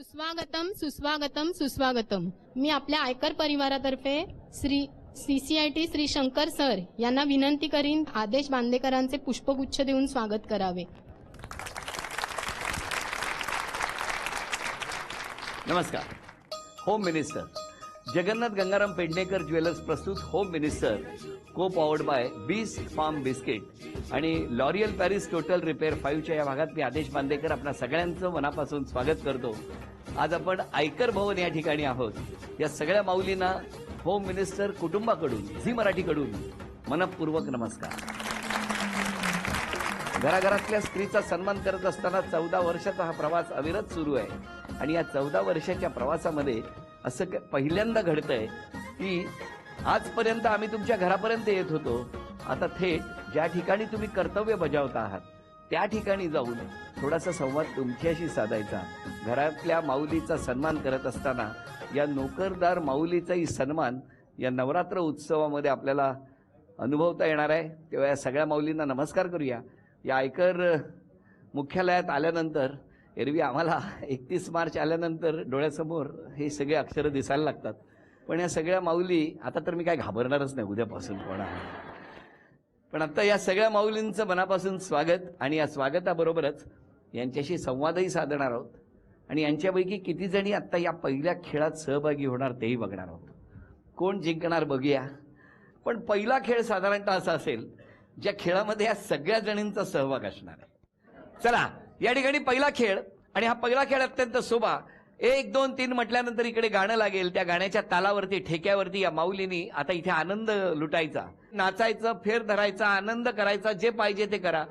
सुस्वागतम सुस्वागतम सुस्वागतम। मी आपल्या आयकर परिवारातर्फे श्री CCIT श्री शंकर सर यांना विनंती करीन आदेश बांदेकरांचे पुष्पगुच्छ देऊन स्वागत करावे। नमस्कार। Home minister Jagannath Gangaram Pednekar jewellers प्रस्तुत होम मिनिस्टर को पॉवर्ड बाय 20 फार्म बिस्किट आणि लॉरियल पॅरिस टोटल रिपेअर 5च्या या भागात मी आदेश बांदेकर आपल्या सगळ्यांचं मनापासून स्वागत करतो। आज आपण आयकर भवन या ठिकाणी आहोत। या सगळ्या माऊलींना होम मिनिस्टर कुटुंबाकडून झी मराठीकडून मनपूर्वक नमस्कार। घराघरातल्या स्त्रीचा सन्मान करत असताना 14 वर्षाचा हा प्रवास अविरत सुरू आहे आणि या 14 वर्षाच्या प्रवासामध्ये असं पहिल्यांदा घडतंय की आजपर्यंत आम्ही तुमच्या घरापर्यंत येत होतो, आता थेट ज्या ठिकाणी तुम्ही कर्तव्य बजावता आहात त्या ठिकाणी जाऊन थोडासा संवाद तुमच्याशी साधायचा। घरातल्या माऊलीचा सन्मान करत असताना या नोकरदार माऊलीचाही सन्मान या नवरात्र उत्सवामध्ये आपल्याला अनुभवता येणार आहे। तेव्हा या सगळ्या माऊलींना नमस्कार करूया। या आयकर मुख्यालयात आल्यानंतर एरवी आम्हाला 31 मार्च आल्यानंतर डोळ्यासमोर हे सगळे अक्षरं दिसायला लागतात, पण या सगळ्या माऊली आता तर मी काय घाबरणारच नाही उद्यापासून कोणाला। पण आता या सगळ्या माऊलींचं मनापासून स्वागत आणि या स्वागताबरोबरच यांच्याशी संवादही साधणार आहोत आणि यांच्यापैकी किती जणी आता या पहिल्या खेळात सहभागी होणार तेही बघणार आहोत। कोण जिंकणार बघूया, पण पहिला खेळ साधारणतः असा असेल ज्या खेळामध्ये या सगळ्या जणींचा सहभाग असणार आहे। चला या ठिकाणी पहिला खेळ, आणि हा पहिला खेळ अत्यंत सोपा। 1 2 3 म्हटल्यानंतर इकडे गाणं लागेल, त्या गाण्याच्या तालावरती ठेक्यावरती या माऊलींनी आता इथे आनंद लुटायचा, नाचायचं, फेर धरायचा, आनंद करायचा, जे पाहिजे ते करा।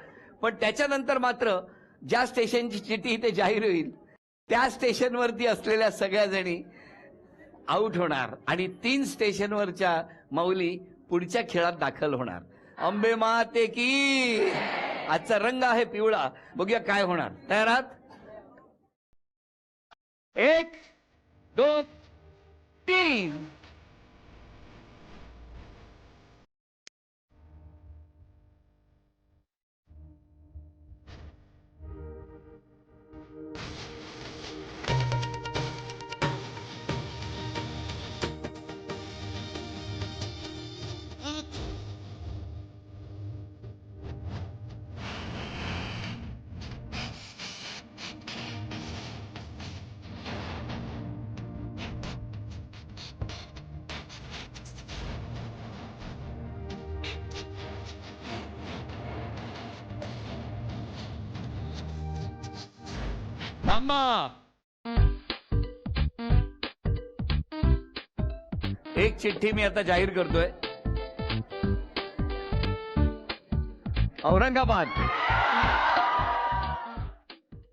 पण त्याच्यानंतर मात्र ज्या स्टेशनची चिठ्ठी इथे जाहीर होईल त्या स्टेशनवरती असलेल्या सगळ्या जणी आउट होणार आणि 3 स्टेशनवरच्या माऊली पुढच्या खेळात दाखल होणार। अंबे माते की। आजचा रंग आहे पिवळा, बघूया काय होणार। तयार आहात? 1 2 3। एक चिठ्ठी मी आता जाहीर करतोय। औरंगाबाद।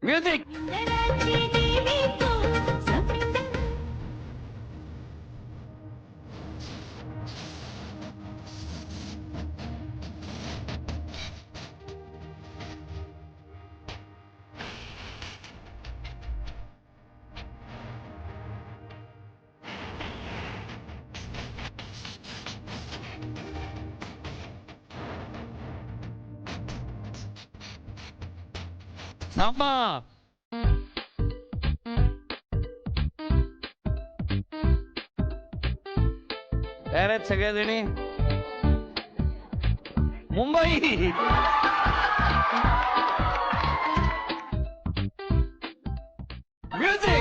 म्युझिक। थांबा। तयार आहेत सगळ्या जणी? मुंबई। म्युझिक।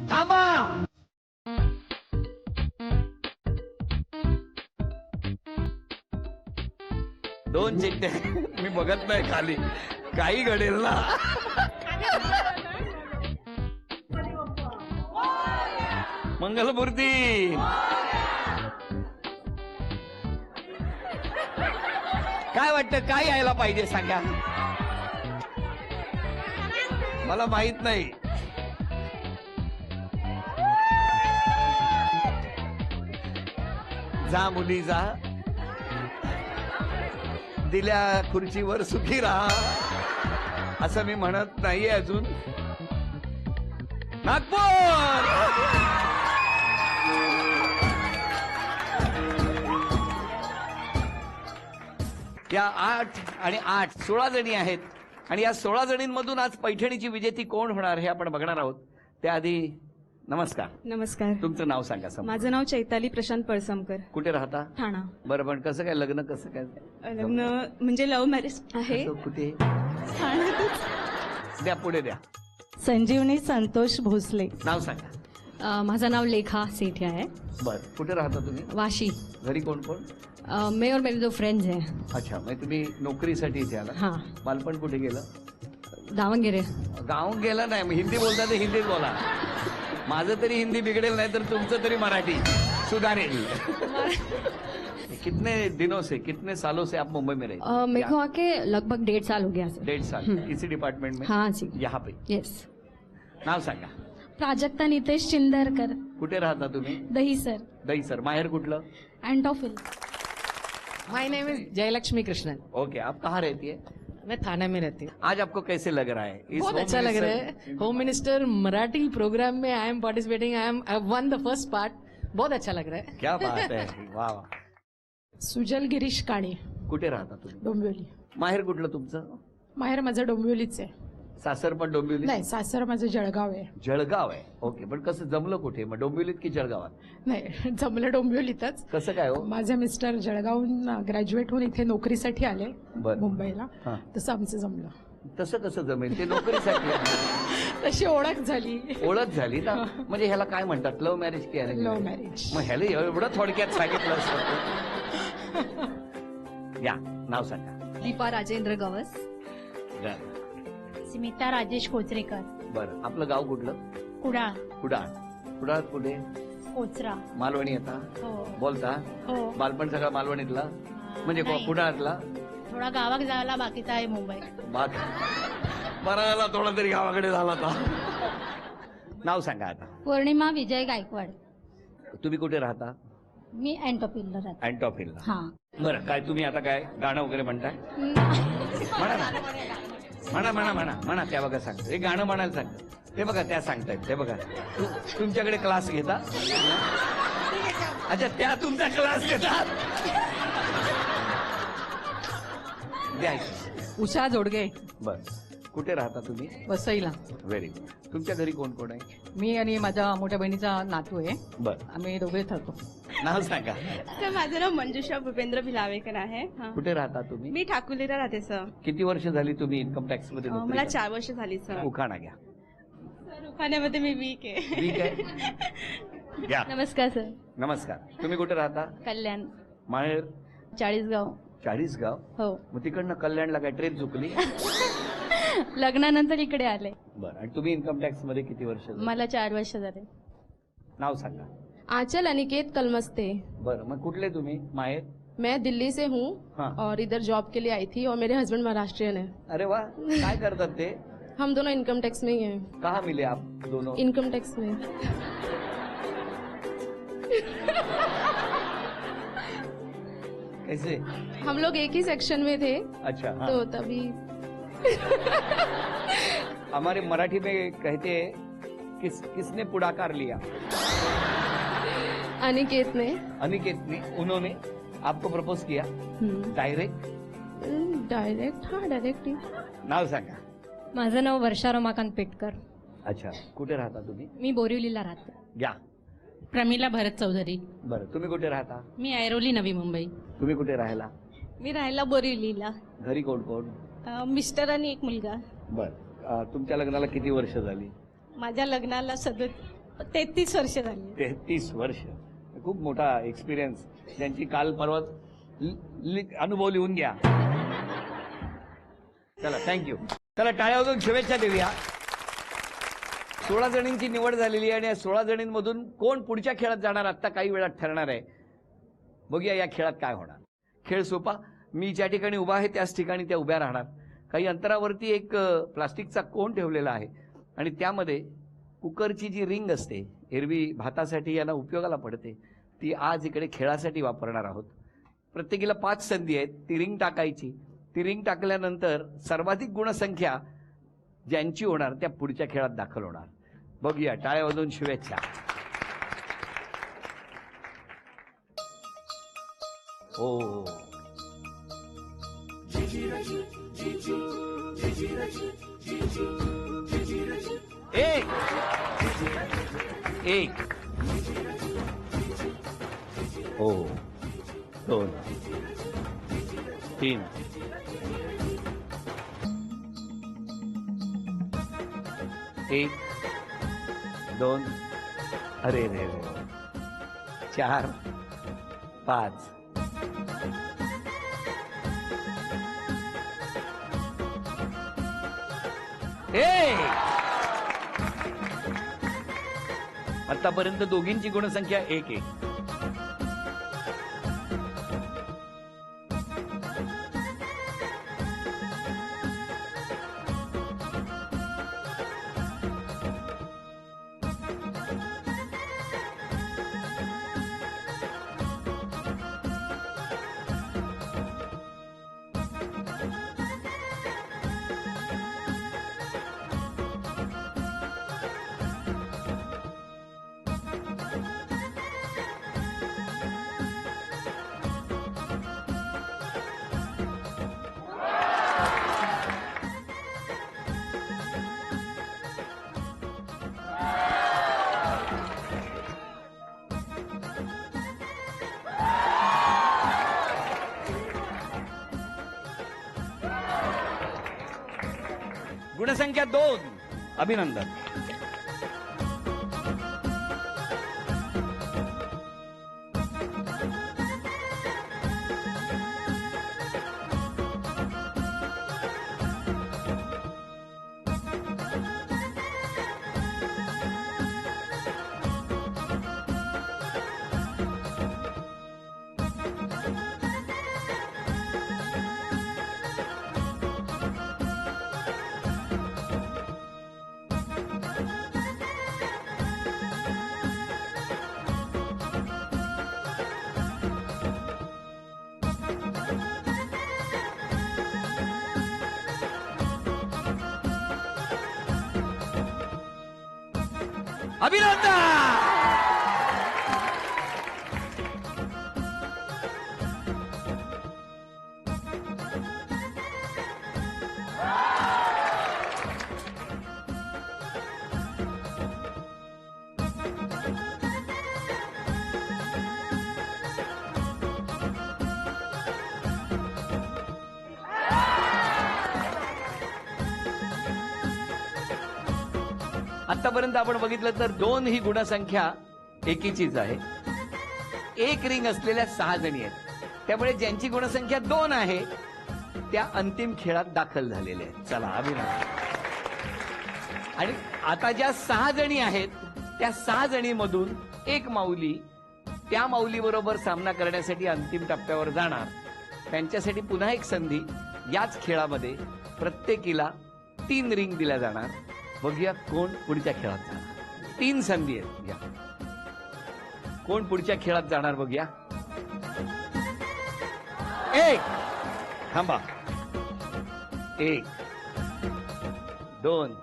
थांबा। 2 चिठ्ठ्या। मी बघत नाही खाली, काही घडेल ना। मंगलमूर्ती। काय वाटतं, काय यायला पाहिजे सांगा? मला माहित नाही। जा मुली जा, दिल्या खुर्चीवर सुखी राहा असं मी म्हणत नाहीये अजून. नागपूर या 8 आणि 8 16 जणी आहेत आणि या 16 जणींमधून आज पैठणीची विजेती कोण होणार हे आपण बघणार आहोत. त्याआधी नमस्कार. नमस्कार. तुमचं नाव सांगा. समोर. माझं नाव चैताली प्रशांत पळसमकर. कुठे राहता? ठाणा. बरं, पण कसं काय लग्न कसं काय? लग्न म्हणजे लव्ह मॅरेज आहे. असं कुठे? ठाण्यातच. द्या पुढे द्या. संजीवनी संतोष भोसले. नाव सांगा. माझं नाव लेखा सेठी आहे. बरं, कुठे राहता तुम्ही? वाशी. घरी कोण कोण? मैं और मेरे दो फ्रेंड्स हैं. अच्छा, मग तुम्ही नोकरीसाठी इथे आला? हाँ. बालपण कुठे गेलं? दावणगेरे. गाव गेलं नाही. हिंदी बोलता तर हिंदीत बोला. माझं तरी हिंदी बिघडेल नाही तर तुमचं तरी मराठी सुधारेल. कितने दिनों से, कितने सालों से आप मुंबई में रहे? मेरे को आके लगभग 1.5 साल हो गया सर. 1.5 साल. इसी डिपार्टमेंट में? हाँ जी. यहाँ पे. येस. नाव सांगा. प्राजक्ता नितेश चिंदरकर. कुठे राहता तुम्ही? दही सर. दही सर. माहेर कुठलं? Antop Hill. My name is Jayalakshmi Krishnan. Okay, आप कहाँ रहती है? मैं थाना में रहती हूँ. आज आपको कैसे लग रहा है? इस बहुत होम अच्छा लग रहा मिनिस्टर- है. होम मिनिस्टर मराठी प्रोग्राम में I am participating. I one the first part. बहुत अच्छा लग रहा है. क्या बात है. वाह वाह. सुजल गिरीश काणे. कुठे राहता तुम्ही? डोंबिवली. माहेर कुठलं तुमचं? माहेर माझं डोंबिवलीच आहे. सासर पण डोंबिवली? नाही, सासर माझं जळगाव आहे. जळगाव आहे. ओके, पण कसं जमलं कुठे? मग डोंबिवलीत की जळगावात? नाही, जमलं डोंबिवलीतच. कसं काय हो? माझे मिस्टर जळगावहून ग्रॅज्युएट होऊन इथे नोकरीसाठी आले बरं. मुंबईला. हा. तसं आमचं जमलं. तसं कसं जमेल? ते नोकरीसाठी तशी ओळख झाली. ओळख झाली ना. म्हणजे ह्याला काय म्हणतात? लव्ह मॅरेज की अरेंज लव्ह मॅरेज? मॅरेज. मग ह्याला एवढं थोडक्यात सांगितलं असतं. या, नाव सांगा. दीपा राजेंद्र गवस. स्मिता राजेश कोचरेकर. बरं, आपलं गाव कुठलं? कुडाळ. कुडाळ. कुडाळात कुठे? कोचरा. मालवणी येता? हो. बोलता? हो. बालपण सगळं मालवणीतला? म्हणजे कुडाळातला? थोडा गावात जायला बाकीचा आहे मुंबई. बरा झाला थोडा तरी गावाकडे झाला होता. नाव सांगा आता. पौर्णिमा विजय गायकवाड. तुम्ही कुठे राहता? मी अँटॉफिलला राहते. अँटॉफिलला. हा. बरं, काय तुम्ही आता काय गाणं वगैरे म्हणताय? म्हणा ना. म्हणा म्हणा म्हणा म्हणा. त्या बघा सांगतो. हे गाणं म्हणायला सांगतो. ते बघा त्या सांगतायत. ते बघा. तुमच्याकडे क्लास घेता? अच्छा, त्या तुमचा क्लास घेतात. द्या. उषा जोडगे. बर, कुठे राहता तुम्ही? वसईला. Very good. तुमच्या घरी कोण कोण आहे? मी आणि माझ्या मोठ्या बहिणीचा नातू आहे. बर, आम्ही दोघे ठरतो. नाव सांगा. तर माझं नाव मंजुषा भूपेंद्र भिलावेकर आहे. हा. कुठे राहता तुम्ही? मी ठाकुर्लीला राहते सर. किती वर्ष झाली तुम्ही इन्कम टॅक्स मध्ये नोकरी मला करता? 4 वर्ष झाली सर. उखाणा घ्या. सर उखाण्यामध्ये मी वीक आहे. ठीक आहे. घ्या. नमस्कार सर. नमस्कार. तुम्ही कुठे राहता? कल्याण. माहेर? 40गाव. 40गाव. हो. मग तिकडनं कल्याणला काय ट्रेन चुकली? लग्नानंतर इकडे आले. बरं, आणि तुम्ही इन्कम टॅक्स मध्ये किती वर्ष झाली? मला 4 वर्ष झाले. नाव सांगा. आंचल अनिकेत कलमस्ते. बरं, मग कुठले तुम्ही? माहेर? मैं दिल्ली से हूँ हाँ. और इधर जॉब के लिए आई थी और मेरे हस्बैंड महाराष्ट्रियन है. अरे वा, काय करतात ते? हम दोनों इनकम टैक्स में ही हैं. कहाँ मिले आप दोनों? इनकम टैक्स में. कैसे? हम लोग एक ही सेक्शन में थे अच्छा, हाँ. तो तभी हमारे मराठी में कहते हैं किसने पुढाकार लिया? अनिकेत ने. अनिकेत ने. उन्होंने आपको प्रपोज किया डायरेक्ट? डायरेक्ट. हाँ, डायरेक्ट ही. नाव सांगा. माझं नाव वर्षा रमाकांत पेटकर. अच्छा, कुठे राहता तुम्ही? मी बोरिवलीला राहते. घ्या. प्रमिला भरत चौधरी. बरं, तुम्ही कुठे राहता? मी ऐरोली नवी मुंबई. तुम्ही कुठे राहायला? मी राहायला बोरिवलीला. घरी कोण कोण? मिस्टर आणि एक मुलगा. बर, तुमच्या लग्नाला किती वर्ष झाली? माझ्या लग्नाला 33 वर्ष झाली. 33 वर्ष. खूप मोठा एक्सपिरियन्स. ज्यांची काल परवा अनुभव लिहून घ्या. चला, थँक्यू. चला, टाळ्या वाजवून शुभेच्छा देऊया. 16 जणींची निवड झालेली आहे आणि या 16 जणींमधून कोण पुढच्या खेळात जाणार आत्ता काही वेळात ठरणार आहे. बघूया या खेळात काय होणार. खेळ सोपा. मी ज्या ठिकाणी उभा आहे त्याच ठिकाणी त्या उभ्या राहणार. काही अंतरावरती एक प्लास्टिकचा कोन ठेवलेला आहे आणि त्यामध्ये कुकरची जी रिंग असते, एरवी भातासाठी यांना उपयोगाला पडते, ती आज इकडे खेळासाठी वापरणार आहोत. प्रत्येकीला 5 संधी आहेत. ती रिंग टाकायची. ती रिंग टाकल्यानंतर सर्वाधिक गुणसंख्या ज्यांची होणार त्या पुढच्या खेळात दाखल होणार. बघूया, टाळ्या वाजवून शुभेच्छा. हो, एक एक हो, 2 3 1 2 अरे रे रे 4 5 आतापर्यंत दोघींची गुणसंख्या 1-1. गुणसंख्या 2. अभिनंदन. अभिनंदन. आतापर्यंत आपण बघितलं तर 2 ही गुणसंख्या एकीचीच आहे. 1 रिंग असलेल्या 6 जणी आहेत. त्यामुळे ज्यांची गुणसंख्या 2 आहे त्या अंतिम खेळात दाखल झालेल्या आहेत. चला, अभिनंदन. आणि आता ज्या 6 जणी आहेत त्या 6 जणीमधून एक माऊली त्या माऊलीबरोबर सामना करण्यासाठी अंतिम टप्प्यावर जाणार. त्यांच्यासाठी पुन्हा एक संधी. याच खेळामध्ये प्रत्येकीला 3 रिंग दिल्या जाणार. बघूया कोण पुढच्या खेळात जाणार. 3 संधी आहेत. या कोण पुढच्या खेळात जाणार बघूया. 1 थांबा. 1 2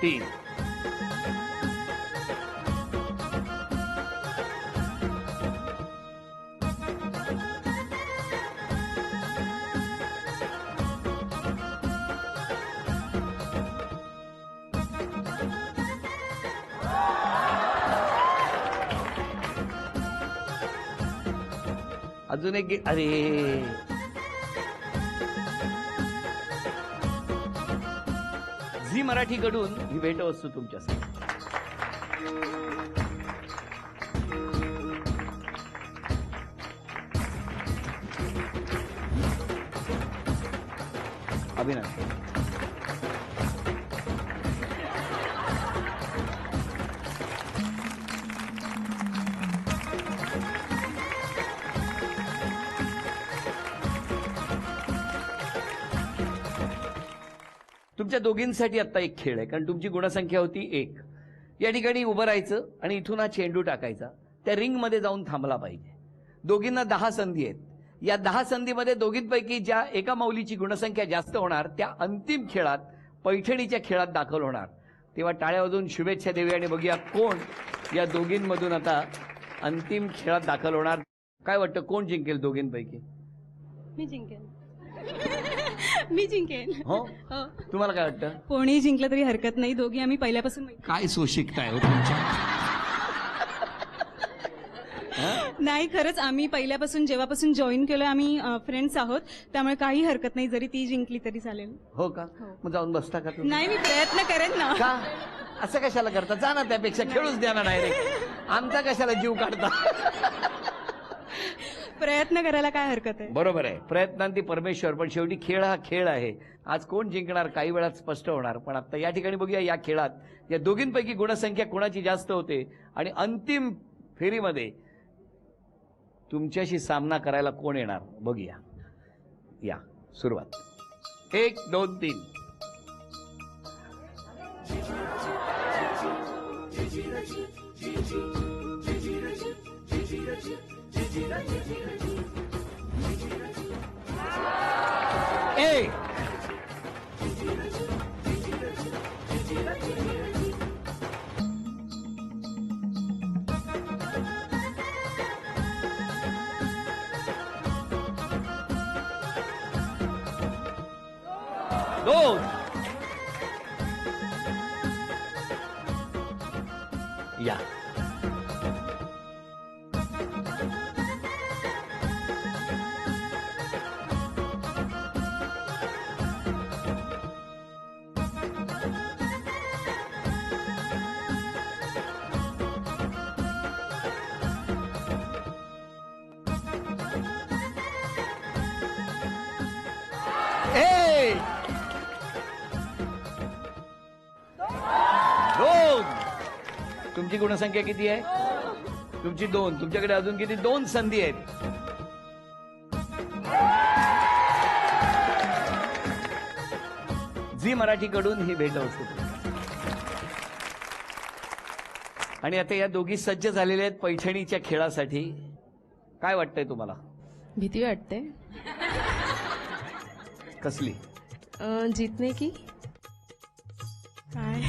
3 अजून एक. अरे झी मराठीकडून ही भेटवस्तू तुमच्यासाठी. अभिनंदन. तुमच्या दोघींसाठी आता एक खेळ आहे, कारण तुमची गुणसंख्या होती 1. या ठिकाणी उभं राहायचं आणि इथून हा चेंडू टाकायचा त्या रिंगमध्ये जाऊन थांबला पाहिजे. दोघींना 10 संधी आहेत. या 10 संधीमध्ये दोघींपैकी ज्या एका माऊलीची गुणसंख्या जास्त होणार त्या अंतिम खेळात पैठणीच्या खेळात दाखल होणार. तेव्हा टाळ्या वाजवून शुभेच्छा देऊया आणि बघूया कोण या दोघींमधून आता अंतिम खेळात दाखल होणार. काय वाटतं कोण जिंकेल दोघींपैकी? मी जिंकेन. मी जिंकेन. हो, हो. तुम्हाला काय वाटतं? कोणी जिंकलं तरी हरकत नाही. दोघी आम्ही पहिल्यापासून काय सोशिकताय हो तुमच्या? नाही, खरंच आम्ही पहिल्यापासून जेव्हापासून जॉईन केलं आम्ही फ्रेंड्स आहोत, त्यामुळे काही हरकत नाही. जरी ती जिंकली तरी चालेल. हो का? मग जाऊन बसता का तुम्ही? नाही, मी प्रयत्न करेन ना. का असं कशाला करता? जा ना, त्यापेक्षा खेळूच द्या ना डायरेक्ट. आमचा कशाला जीव काढता? प्रयत्न करायला काय हरकत आहे. बरोबर आहे, प्रयत्नांती परमेश्वर. पण शेवटी खेळ हा खेळ आहे. आज कोण जिंकणार काही वेळात स्पष्ट होणार. पण आता या ठिकाणी बघूया या खेळात या दोघींपैकी गुणसंख्या कोणाची जास्त होते आणि अंतिम फेरीमध्ये तुमच्याशी सामना करायला कोण येणार बघूया. या सुरुवात. 1 2 3. ए दोन. या ए दोन. तुमची गुणसंख्या किती आहे? तुमची 2. तुमच्याकडे अजून किती? 2 संधी आहेत. झी मराठीकडून ही भेट होती आणि आता या दोघी सज्ज झालेल्या आहेत पैठणीच्या खेळासाठी. काय वाटतंय तुम्हाला? भीती वाटते. कसली? जीतने की. काय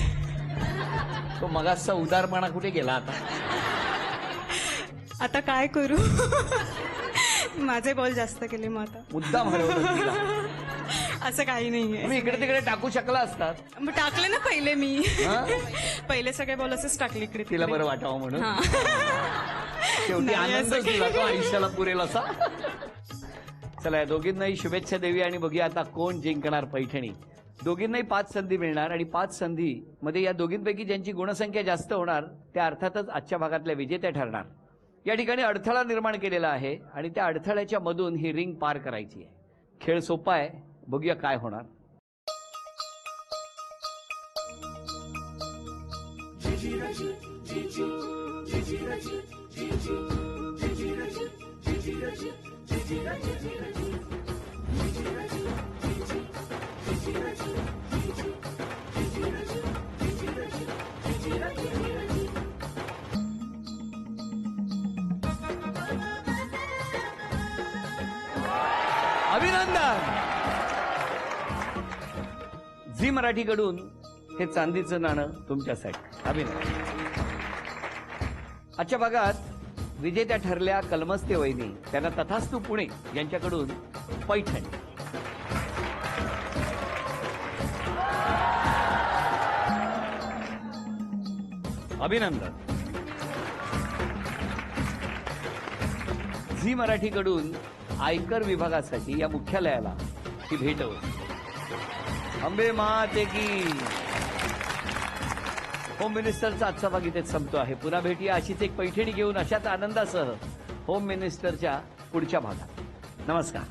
तो मगाचा उदारपणा कुठे गेला आता? आता काय करू. माझे बॉल जास्त केले मग आता. मुद्दाम हरवलं तिला. असं काही नाहीये. तुम्ही इकडे तिकडे टाकू शकला असतात. मग टाकले ना पहिले मी. हा? पहिले सगळे बॉल असेच टाकले इकडे तिला तिकडे. बरं वाटावं म्हणून. हा. शेवटी नाही, आनंदच असं दिला तो आयुष्याला पुरेल असा. चला या दोघींनाही शुभेच्छा देऊया आणि बघूया आता कोण जिंकणार पैठणी. दोघींनाही 5 संधी मिळणार आणि 5 संधी मध्ये या दोघींपैकी ज्यांची गुणसंख्या जास्त होणार त्या अर्थातच आजच्या भागातल्या विजेत्या ठरणार. या ठिकाणी अडथळा निर्माण केलेला आहे आणि त्या अडथळ्याच्या मधून ही रिंग पार करायची आहे. खेळ सोपा आहे, बघूया काय होणार. अभिनंदन. झी मराठीकडून हे चांदीचं नाणं तुमच्यासाठी. अभिनंदन. आजच्या भागात विजेत्या ठरल्या कलमस्ते वहिनी. त्यांना तथास्तू पुणे यांच्याकडून पैठणी. अभिनंदन. झी मराठीकडून आयकर विभागासाठी या मुख्यालयाला ही भेट होती. अंबे माते की. होम मिनिस्टरचा आजचा भाग इथेच संपतो आहे. पुन्हा भेटूया अशीच एक पैठणी घेऊन अशाच आनंदासह होम मिनिस्टरच्या पुढच्या भागात. नमस्कार.